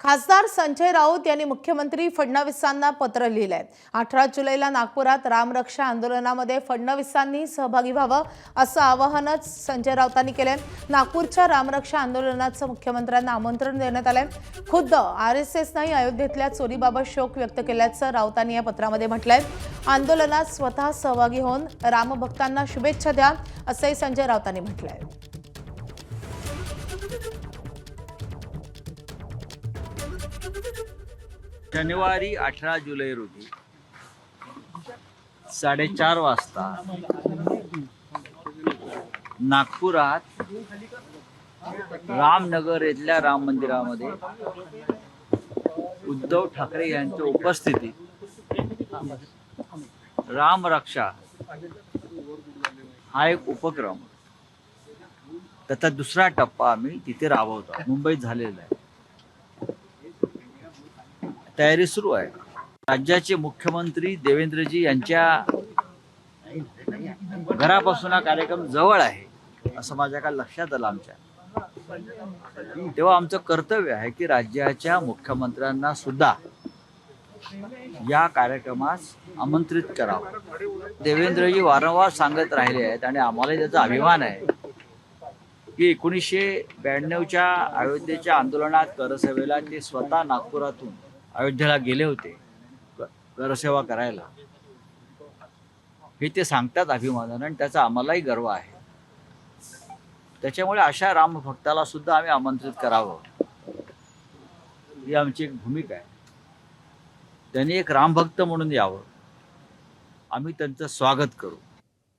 खासदार संजय राऊत यांनी मुख्यमंत्री फडणवीसांना पत्र लिहिलंय। 18 जुलैला नागपुरात रामरक्षा आंदोलनामध्ये फडणवीसांनी सहभागी व्हावं असं आवाहनच संजय राऊतांनी केलंय। नागपूरच्या रामरक्षा आंदोलनाचं मुख्यमंत्र्यांना आमंत्रण देण्यात आलंय। खुद्द आरएसएसने अयोध्येतल्या चोरीबाबत शोक व्यक्त केल्याचं राऊतांनी या पत्रामध्ये म्हटलंय। आंदोलनात स्वतः सहभागी होऊन रामभक्तांना शुभेच्छा द्या असंही संजय राऊतांनी म्हटलंय। शनिवारी 18 जुलै रोजी 4:30 वाजता नागपुरात रामनगर येथील राम मंदिरामध्ये उद्धव ठाकरे यांच्या उपस्थितीत रामरक्षा हा एक उपक्रम, त्याचा दुसरा टप्पा आम्ही तिथे राबवतो। मुंबईत झालेला आहे, तयारी सुरू आहे। राज्याचे मुख्यमंत्री देवेंद्रजी यांच्या घरापासून हा कार्यक्रम जवळ आहे असं माझ्या काल लक्षात आलं आमच्या। तेव्हा आमचं कर्तव्य आहे की राज्याच्या मुख्यमंत्र्यांना सुद्धा या कार्यक्रमास आमंत्रित करावं। देवेंद्रजी वारंवार सांगत राहिले आहेत आणि आम्हाला त्याचा अभिमान आहे की 1992च्या अयोध्येच्या आंदोलनात करसेवेला ते स्वतः नागपुरातून अयोध्येला गेले होते करसेवा करायला। हे ते सांगतात अभिमानाने आणि त्याचा आम्हालाही गर्व आहे। त्याच्यामुळे अशा रामभक्ताला सुद्धा आम्ही आमंत्रित करावं ही आमची एक भूमिका आहे। त्यांनी एक रामभक्त म्हणून यावं, आम्ही त्यांचं स्वागत करू।